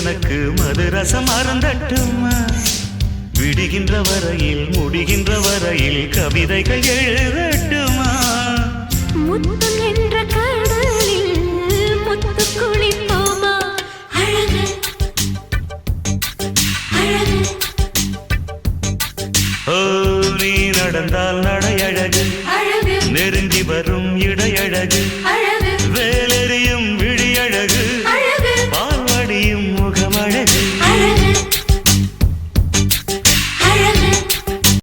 எனக்கு மதுரசம் அருந்தட்டுமா விடுகின்ற வரையில் முடிகின்ற வரையில் கவிதைகள் எழுதட்டுமா முத்தம் என்ற கடலில் முத்து குளிப்போமா அழகு அழகு ஓ நீ நடந்தால் நடையழகு அழகு நெருங்கி வரும் இடையழகு அழகு